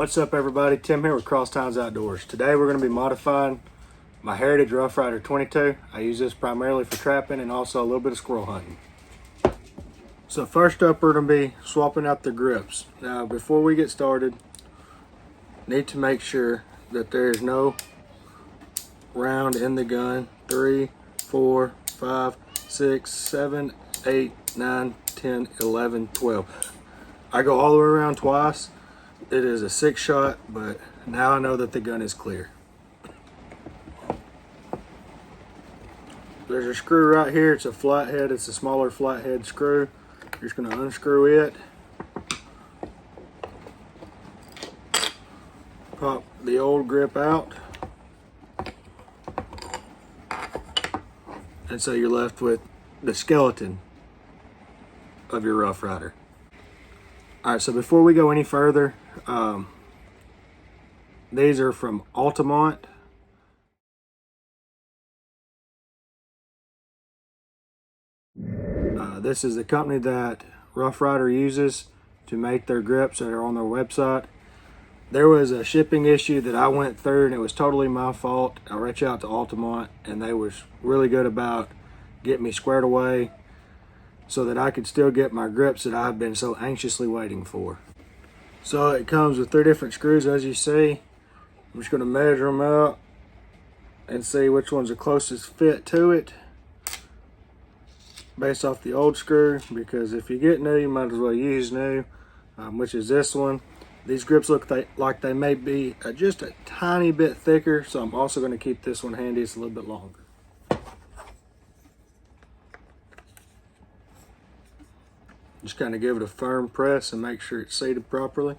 What's up everybody, Tim here with Cross Towns Outdoors. Today we're going to be modifying my Heritage Roughrider 22. I use this primarily for trapping and also a little bit of squirrel hunting. So first up, we're going to be swapping out the grips. Now before we get started, need to make sure that there is no round in the gun. 3, 4, 5, 6, 7, 8, 9, 10, 11, 12. I go all the way around twice. It is a 6-shot, but now I know that the gun is clear. There's a screw right here. It's a flathead. It's a smaller flathead screw. You're just going to unscrew it. Pop the old grip out. And so you're left with the skeleton of your Roughrider. Alright, so before we go any further, these are from Altamont. This is the company that Roughrider uses to make their grips that are on their website. There was a shipping issue that I went through and it was totally my fault. I reached out to Altamont and they was really good about getting me squared away so that I could still get my grips that I've been so anxiously waiting for. So it comes with 3 different screws, as you see. I'm just going to measure them out and see which one's the closest fit to it based off the old screw, because if you get new, you might as well use new, which is this one. These grips look like they may be just a tiny bit thicker, so I'm also going to keep this one handy. It's a little bit longer. Just kind of give it a firm press and make sure it's seated properly.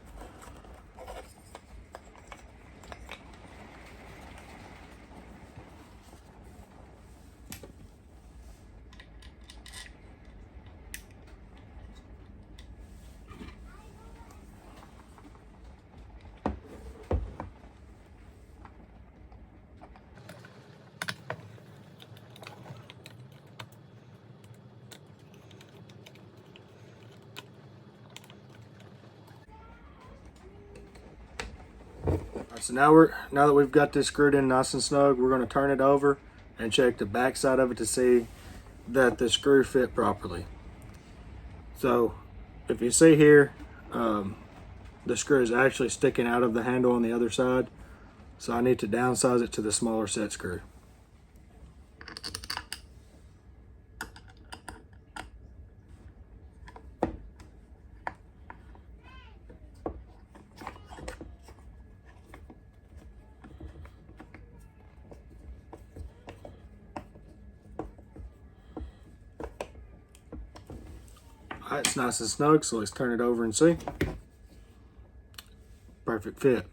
So now that we've got this screwed in nice and snug, we're going to turn it over and check the back side of it to see that the screw fit properly. So if you see here, the screw is actually sticking out of the handle on the other side, so I need to downsize it to the smaller set screw. Alright, it's nice and snug, so let's turn it over and see. Perfect fit.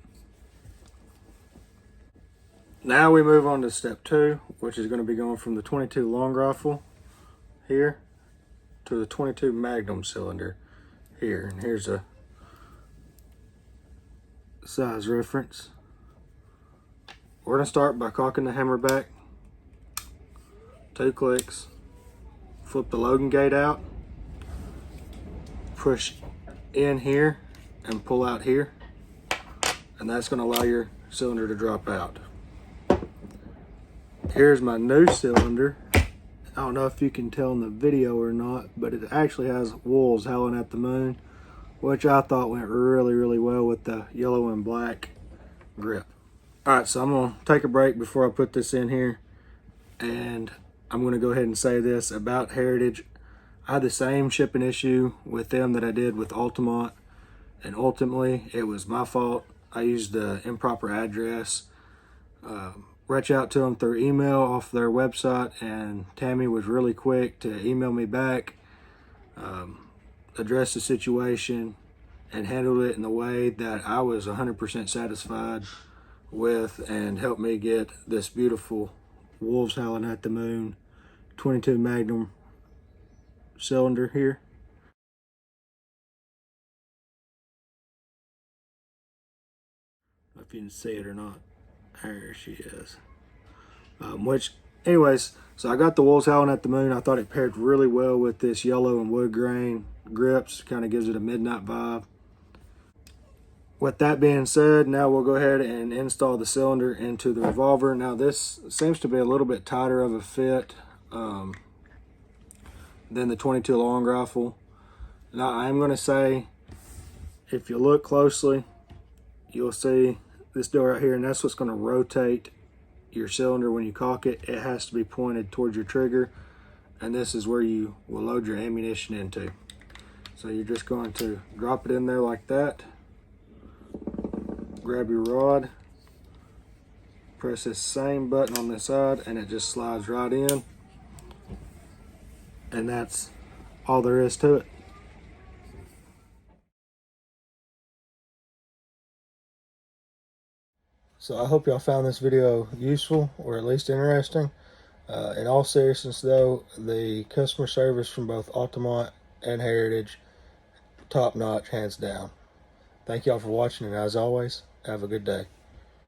Now we move on to step 2, which is going to be going from the 22 long rifle here to the 22 Magnum cylinder here. And here's a size reference. We're going to start by cocking the hammer back. 2 clicks. Flip the loading gate out. Push in here and pull out here, and that's going to allow your cylinder to drop out. Here's my new cylinder. I don't know if you can tell in the video or not, but it actually has wolves howling at the moon, which I thought went really well with the yellow and black grip. Alright, so I'm going to take a break before I put this in here, and I'm going to go ahead and say this about Heritage. I had the same shipping issue with them that I did with Altamont, and ultimately it was my fault. I used the improper address. Reach out to them through email off their website, and Tammy was really quick to email me back, address the situation, and handled it in a way that I was 100% satisfied with, and helped me get this beautiful Wolves Howling at the Moon 22 Magnum cylinder here. I don't know if you can see it or not. There she is. Anyways, so I got the Wolves Howling at the Moon. I thought it paired really well with this yellow and wood grain grips. Kind of gives it a midnight vibe. with that being said, now we'll go ahead and install the cylinder into the revolver. Now this seems to be a little bit tighter of a fit than the 22 long rifle. Now I'm going to say, if you look closely, you'll see this door right here, and that's what's going to rotate your cylinder when you cock it. It has to be pointed towards your trigger, and this is where you will load your ammunition into. So you're just going to drop it in there like that. Grab your rod, press this same button on this side, and it just slides right in. And that's all there is to it. So I hope y'all found this video useful, or at least interesting. In all seriousness though, the customer service from both Altamont and Heritage, top notch, hands down. Thank y'all for watching, and as always, have a good day.